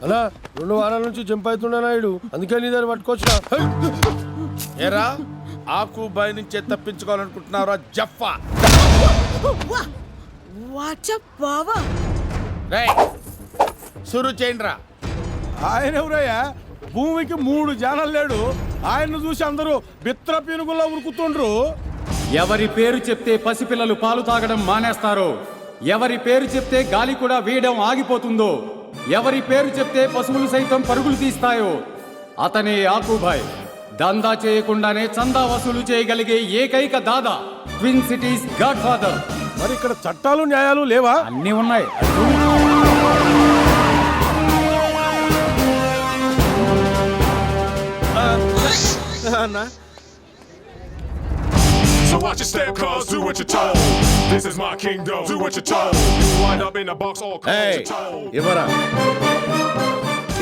అలా 2 వారాల నుంచి జంప్ అవుతున్నా నాయుడు, అందుకే నీ దగ్గర పట్టుకొచ్చిన. ఏరా ఆకు బాయ్ నుంచే తప్పించుకోవాలనుకుంటున్నారా జఫా? రేయ్ సురు చేయండిరా. ఆయన ఎవరయ్యా? భూమికి 3 జానలు లేడు, ఆయన్ను చూసి అందరూ బిత్ర పీనుగుల్లో ఉరుకుతుండ్రు. ఎవరి పేరు చెప్తే పసిపిల్లలు పాలు తాగడం మానేస్తారో, ఎవరి పేరు చెప్తే గాలి కూడా వేయడం ఆగిపోతుందో, ఎవరి పేరు చెప్తే పశువులు సైతం పరుగులు తీస్తాయో అతనే ఆకుబాయ్. దందా చేయకుండానే చందా వసూలు చేయగలిగే ఏకైక దాదా, ట్విన్ సిటీస్ గాడ్ ఫాదర్. మరి ఇక్కడ చట్టాలు న్యాయాలు లేవా? అన్నీ ఉన్నాయి. So watch your step, cuz do what you're told. This is my kingdom, do what you're told. You wind up in a box all closed you're told. ఇవ్వరా,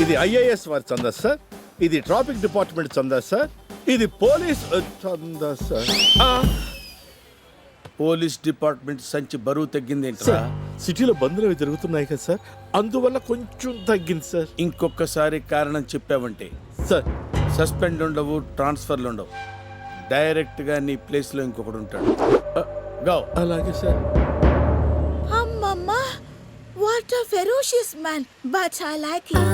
ఇది IAS వారి చందా సార్, ఇది ట్రాఫిక్ డిపార్ట్మెంట్ చందా sir, ఇది police చందా sir. Police department సంచి బరువు తగ్గింది ఏంట్రా? సిటీలో బంద్లు అవి జరుగుతున్నాయి కదా సార్, అందువల్ల కొంచెం తగ్గింది సార్. ఇంకొకసారి కారణం చెప్పావంటే సార్ సస్పెండ్ ఉండవు, ట్రాన్స్ఫర్లు ఉండవు, డైరెక్ట్ గా నీ ప్లేస్ లో ఇంకొకడు ఉంటాడు. గో. అలాగే సార్. అమ్మమ్మ, what a ferocious man, but I like it.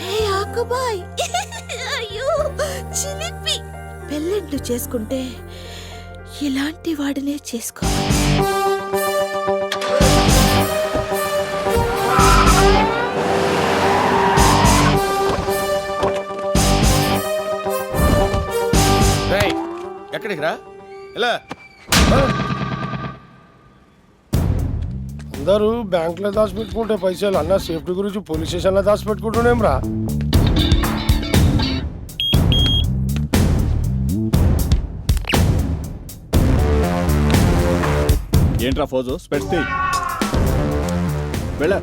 Hey ఆకుబాయ్, అయ్యో చిలిపి. పెళ్ళిళ్ళు చేసుకుంటే ఇలాంటి వాడినే చేసుకోవాలి. ఎక్కడికి రా? ఎలా అందరూ బ్యాంకులో దాచిపెట్టుకుంటే పైసలు, అన్న సేఫ్టీ గురించి పోలీస్ స్టేషన్లో దాచిపెట్టుకుంటున్నాం రా. ఏంట్రా ఫోజు స్పెట్స్ వెళ్ళ.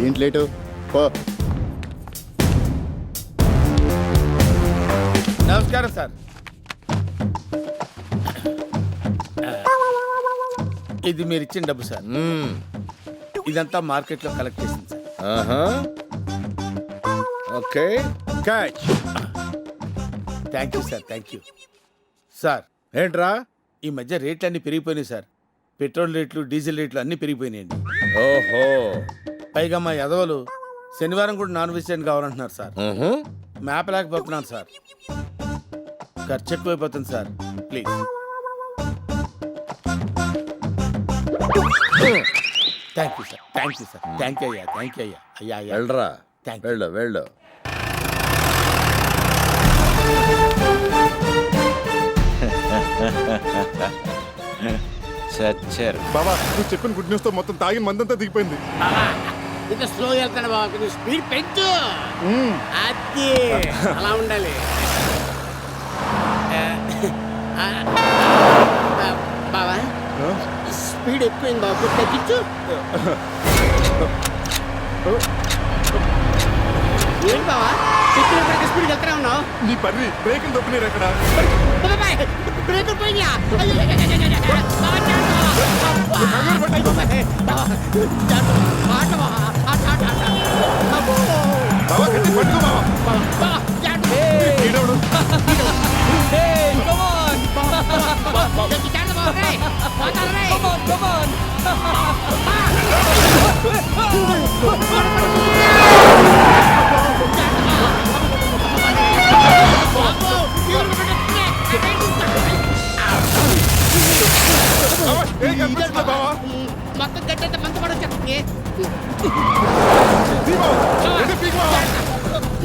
ఏంటి లేటు? నమస్కారం సార్. ఇది మీరు ఇచ్చిన డబ్బు సార్. ఇదంతా మార్కెట్ లో కలెక్ట్ చేసింది sir. Okay, catch. Thank you sir, thank you sir. ఏంట్రా? ఈ మధ్య రేట్లు అన్ని పెరిగిపోయినాయి సార్. పెట్రోల్ రేట్లు, డీజిల్ రేట్లు అన్ని పెరిగిపోయినాయండి. ఓహో, పైగా మా యదవలు శనివారం కూడా నాన్ వెజిటేరియన్ కావాలంటున్నారు సార్. మేపలేకపోతున్నాను సార్, ఖర్చు ఎక్కువైపోతుంది sir. Please. Thank you sir, thank you sir, thank you అయ్యా, థ్యాంక్ యూ అయ్యా. అయ్యా అయ్యా వెళ్ళరా, థ్యాంక్ యూ. వెళ్ళు వెళ్ళు. చచ్చారు బాబా, నువ్వు చెప్పిన గుడ్ న్యూస్ తో మొత్తం తాగిన మందంతా దిగిపోయింది. ఇంకా స్లో వెళ్తాను బాబా, కొంచెం స్పీడ్ పెంచు. అది అలా ఉండాలి. బాబా స్పీడ్ ఎక్కువైంది బాబు, తగ్గించు. ఏంటి బాబా చెప్పినప్పటికీ స్పీడ్ వెళ్తానే ఉన్నావు? నీ పర్రి బ్రేకులు దొప్పినారు అక్కడ. బ్రేకులు పోయినా బాబా గట్టి పట్టుకో బాబా. ఈడవడు. మొత్తం గట్టంటే మంత పడొచ్చు.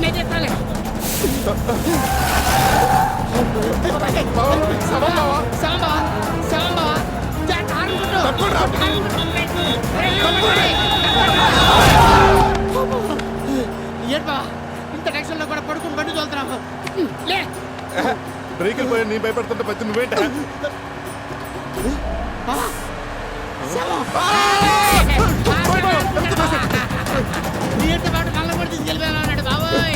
నేను చెప్తాలే. ఏంటి బాబా ఇంత టెన్షన్ లో కూడా పడుకుని బండి తోలుతున్నావు? బ్రేకులు పోయి నీ భయపడుతుంటే పచ్చి నువ్వేంట? నీతో పాటు మళ్ళీ కూడా తీసుకెళ్ళిపోయాడు బాబోయ్.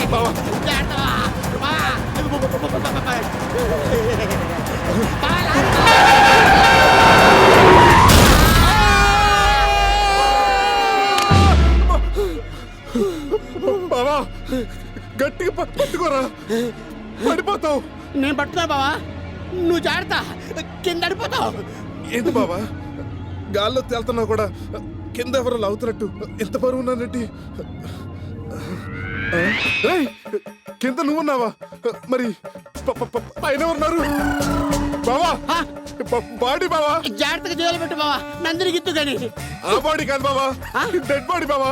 పట్టుకోరా పడిపోతావు. నేను పట్టున్నా బావా, నువ్వు జాగ్రత్త, కింద పడిపోతావు. ఏంటి బావా గాల్లో తేలుతున్నా కూడా కింద ఎవరో లాగుతున్నట్టు ఎంత బరువు ఉన్నానంటే కింద నువ్వున్నావా? మరి పైన ఉన్నారు బావా. బాడీ బావా, జాగ్రత్తగా జోలు పెట్టు బావా, నందిని గిత్తు కానీ. ఆ బాడీ కాదు బావా, డెడ్ బాడీ బావా.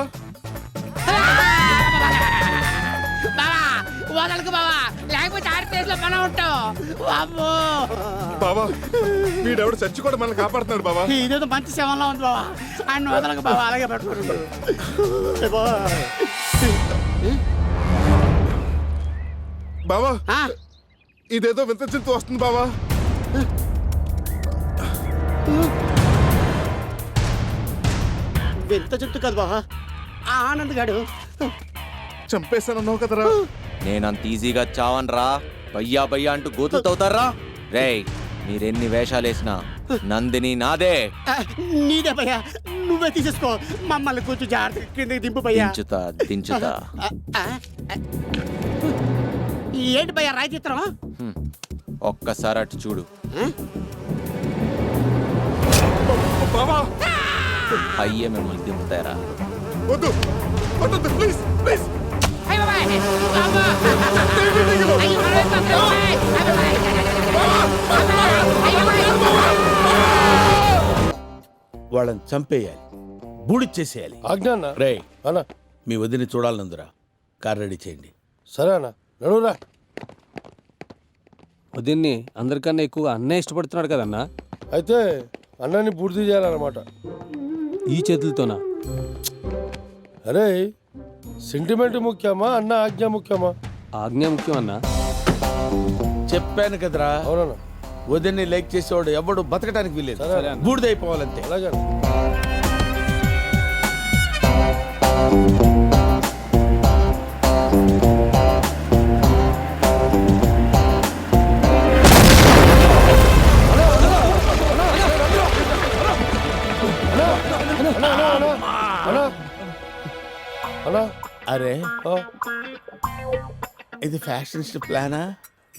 బావా వదలకు బావా, లేకపోతే ఆడి ప్లేస్ లో మనం ఉంటాం. అమ్మో బావా వీడెవడు చచ్చి కూడా మనల్ని కాపాడుతున్నాడు బావా. ఇదేదో మంచి శవంలో ఉంది బావా, ఆయన వదలకు బావా, అలాగే పట్టుకుంటు. బావా ఇదేదో వింత చింత వస్తుంది బావా. ఎంత చెట్టు కదా బావా, ఆ ఆనంద్ గాడు చంపేశానన్నావు కదరా. నేనంత ఈజీగా చావన్రా. బయ్యా బయ్యా అంటూ గోతులు తవ్వుతారా? రేయ్, మీరెన్ని వేషాలేసినా నందిని నాదే. నీదే భయ్యా, నువ్వే తీసేసుకో. మమ్మల్ని కొంచెం జాగ్రత్త కిందకి దింపు భయ్యా. దించుతా దించుతా. ఏంటి భయ్యా రాయి చిత్రం? ఒక్కసారి అటు చూడు. బావా అయ్యే మిమ్మల్ని దింపుతారా? వద్దు వద్దు ప్లీజ్ ప్లీజ్. అయ్య బాబాయ్, అమ్మా. అయ్య బాబాయ్, వాళ్ళని చంపేయాలి, బూడిచ్చేసేయాలి. ఆజ్ఞ అన్న. రే అన్న మీ వదిని చూడాలనుందిరా, కార్ రెడీ చేయండి. సరే అన్న, నడువురా. దీన్ని అందరికన్నా ఎక్కువ అన్నే ఇష్టపడుతున్నాడు కదన్నా. అయితే అన్నని పూర్తి చేయాలన్నమాట. ఈ చేతులతోనా? అరే సెంటిమెంట్ ముఖ్యమా అన్న ఆజ్ఞ ముఖ్యమా? ఆజ్ఞ ముఖ్యం అన్నా. చెప్పాను కదరా, అవునన్నా. వదిన్ని లైక్ చేసేవాడు ఎవడు బతకడానికి వీలేదు, సరే. బూడిదైపోవాలంతే. అలాగే అన్నా. అరే ఆ, ఇది ఫ్యాషనిస్ట్ ప్లానా,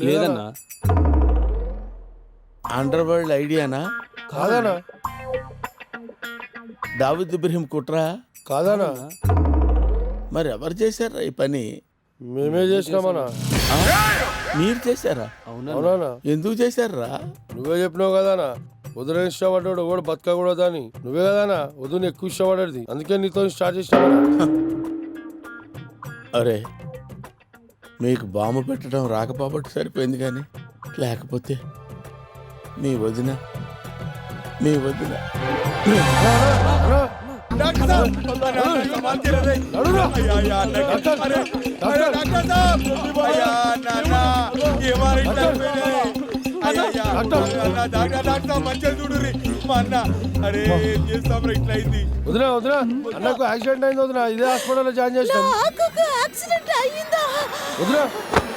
లేదన్నా. అండర్ వరల్డ్ ఐడియానా, కాదనా దావూద్ ఇబ్రహీం కుట్రా? కాదనా మరి ఎవరు చేశారా ఈ పని? మేమే చేసినామన్నా. మీరు చేశారా? అవునా? ఎందుకు చేశారా? నువ్వే చెప్పినావు కదానా, వదిన ఇష్టపడ్డాడు కూడా బతకకూడదని. నువ్వే కదానా వదిన ఎక్కువ ఇష్టపడేది, అందుకే నీతో స్టార్ట్ చేసినామన్నా. అరే మీకు బాంబు పెట్టడం రాకపోబట్టి సరిపోయింది, కానీ లేకపోతే మీ వదిన మంచిగా చూడు మా అన్న. అరే ఏం చేస్తాం ఇట్లా అయింది. వదినా వదినా, అన్నకు యాక్సిడెంట్ అయింది వదినా, ఇదే హాస్పిటల్లో జాయిన్ చేసినాం. యాక్సిడెంట్ అయ్యిందా? వదినా